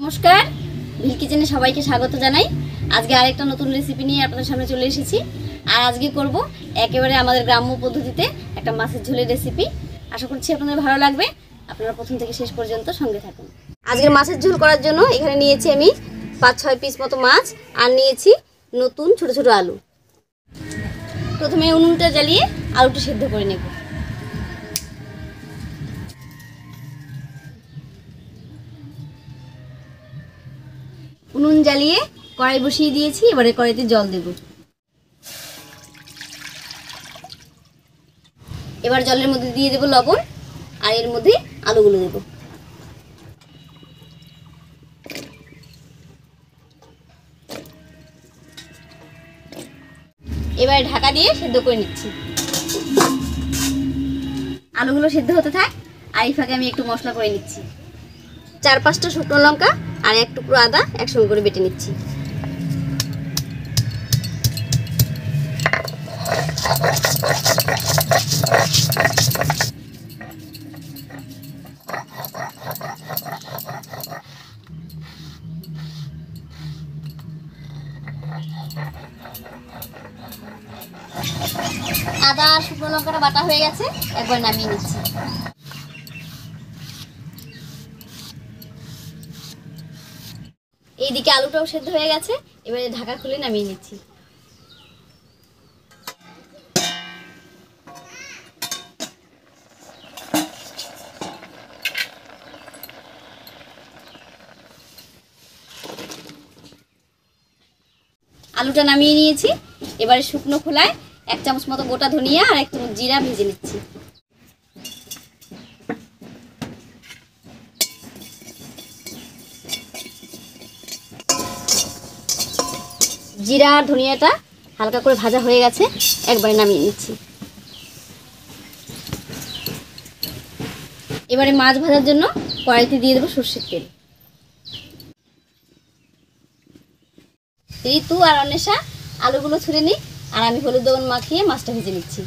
নমস্কার, ভিল কিচেনে সবাইকে স্বাগত জানাই। আজকে আরেকটা নতুন রেসিপি নিয়ে আপনাদের সামনে চলে এসেছি। আর আজকে করব একেবারে আমাদের গ্রাম্য পদ্ধতিতে একটা মাছের ঝোলের রেসিপি। আশা করছি আপনাদের ভালো লাগবে। আপনারা প্রথম থেকে শেষ পর্যন্ত সঙ্গে থাকুন। আজকের মাছের ঝোল করার জন্য এখানে নিয়েছি আমি 5-6 পিস মতো মাছ, আর নিয়েছি নতুন ছোট ছোট আলু। প্রথমে উনুনটা জ্বালিয়ে আলুটা সেদ্ধ করে নেব। উনুন জ্বালিয়ে কড়াই বসিয়ে দিয়েছি। এবারে কড়াইতে জল দেব। এবার জলের মধ্যে দিয়ে দেব লবণ, আর এর মধ্যে আলুগুলো দেব। এবারে ঢাকা দিয়ে সেদ্ধ করে নিচ্ছি। আলুগুলো সেদ্ধ হতে থাক, আর এই ফাঁকে আমি একটু মশলা করে নিচ্ছি। 4-5টা শুকনো লঙ্কা আর 1 টুকরো আদা একসঙ্গে করে বেটে নিচ্ছি। আদা আর শুকনো লঙ্কাটা বাটা হয়ে গেছে, একবার নামিয়ে নিচ্ছি। এইদিকে আলুটাও সেদ্ধ হয়ে গেছে, এবারে ঢাকা খুলে নামিয়ে নিচ্ছি। আলুটা নামিয়ে নিয়েছি। এবারে শুকনো খোলায় 1 চামচ মতো গোটা ধনিয়া আর 1 চামচ জিরা ভেজে নিচ্ছি। জিরা আর ধনিয়াটা হালকা করে ভাজা হয়ে গেছে, একবারে নামিয়ে নিচ্ছি। এবারে মাছ ভাজার জন্য কড়াইতে দিয়ে দেবো সরষের তেল। ঋতু আর অন্বেষা আলুগুলো ছুঁড়ে নিই, আর আমি হলুদ লবণ মাখিয়ে মাছটা ভেজে নিচ্ছি।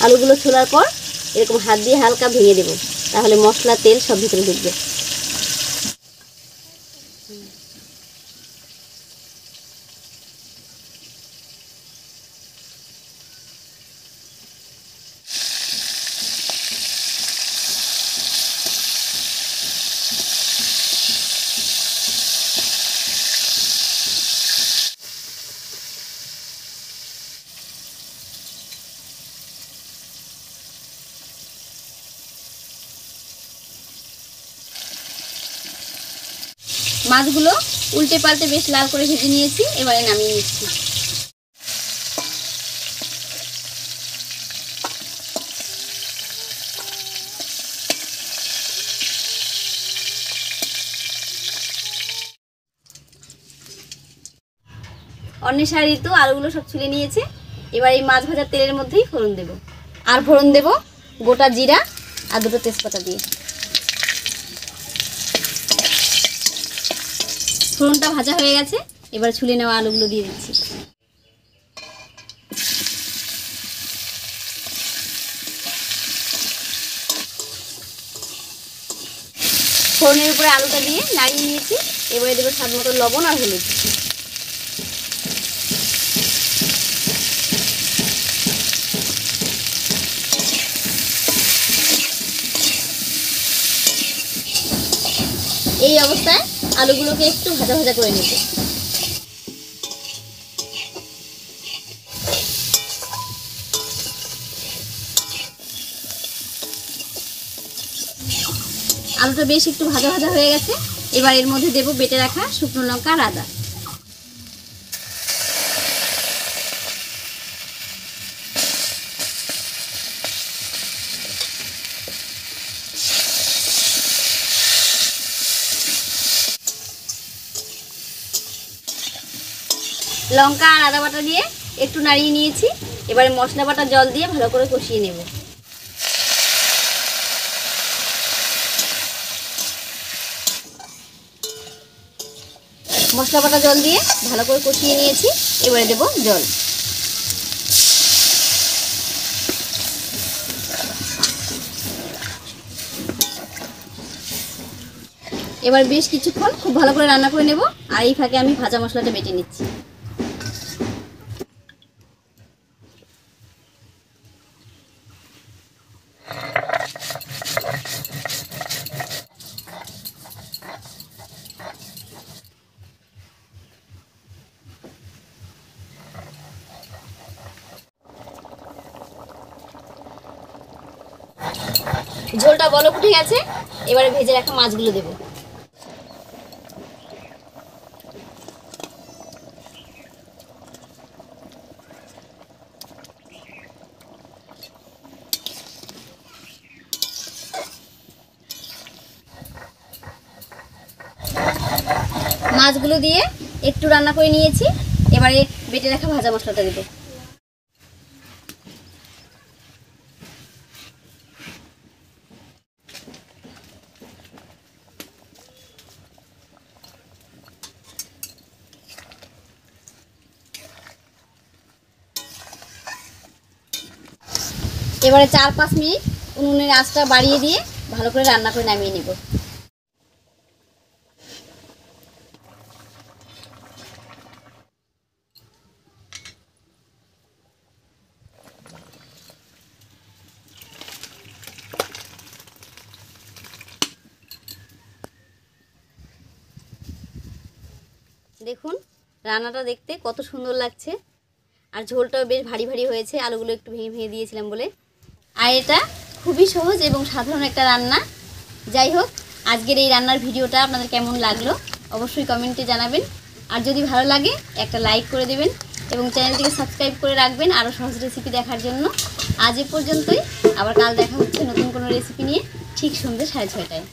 আলুগুলো ছোলার পর এরকম হাত দিয়ে হালকা ভেঙে দেব, তাহলে মশলা তেল সব ভিতরে ঢুকবে। মাছগুলো উল্টে পাল্টে বেশ লাল করে ভেজে নিয়েছি, এবারে নামিয়ে নিচ্ছি। অন্বেষা ঋতু আলুগুলো সব ছুলে নিয়েছে। এবার এই মাছ ভাজার তেলের মধ্যেই ফোড়ন দেব, আর ফোড়ন দেব গোটা জিরা আর 2টো তেজপাতা দিয়ে। ফোড়নটা ভাজা হয়ে গেছে, এবার ছুলে নেওয়া আলুগুলো দিয়ে দিচ্ছি। ফোড়নের উপরে আলুটা দিয়ে নাড়িয়ে নিয়েছি। এবারে দেবো স্বাদ মতো লবণ আর হলুদ। এই অবস্থায় আলুগুলোকে একটু ভাজা ভাজা করে নেব। আলুটা বেশ একটু ভাজা ভাজা হয়ে গেছে, এবার এর মধ্যে দেব বেটে রাখা শুকনো লঙ্কা আর আদা। লঙ্কা আর আদা বাটা দিয়ে একটু নাড়িয়ে নিয়েছি। এবারে মশলা বাটা জল দিয়ে ভালো করে কষিয়ে নেব। মশলা বাটা জল দিয়ে ভালো করে কষিয়ে নিয়েছি। এবারে দেব জল। এবার বেশ কিছুক্ষণ খুব ভালো করে রান্না করে নেব। আর এই ফাঁকে আমি ভাজা মশলাটা বেটে নিচ্ছি। ঝোলটা বলক উঠে গেছে। এবারে ভেজে রাখা মাছগুলো দেব। মাছগুলো দিয়ে একটু রান্না করে নিয়েছি। এবারে বেটে রাখা ভাজা মশলাটা দেব। এবারে 4-5 মিনিট উনুনের আঁচটা বাড়িয়ে দিয়ে ভালো করে রান্না করে নামিয়ে নেব। দেখুন রান্নাটা দেখতে কত সুন্দর লাগছে। আর ঝোলটাও বেশ ভারী ভারী হয়েছে, আলুগুলো একটু ভেঙে ভেঙে দিয়েছিলাম বলে। আর এটা খুবই সহজ এবং সাধারণ একটা রান্না। যাই হোক, আজকের এই রান্নার ভিডিওটা আপনাদের কেমন লাগলো অবশ্যই কমেন্টে জানাবেন। আর যদি ভালো লাগে একটা লাইক করে দেবেন এবং চ্যানেলটিকে সাবস্ক্রাইব করে রাখবেন আরও সহজ রেসিপি দেখার জন্য। আজ এ পর্যন্তই। আবার কাল দেখা হচ্ছে নতুন কোনো রেসিপি নিয়ে, ঠিক সন্ধ্যে 6:30টায়।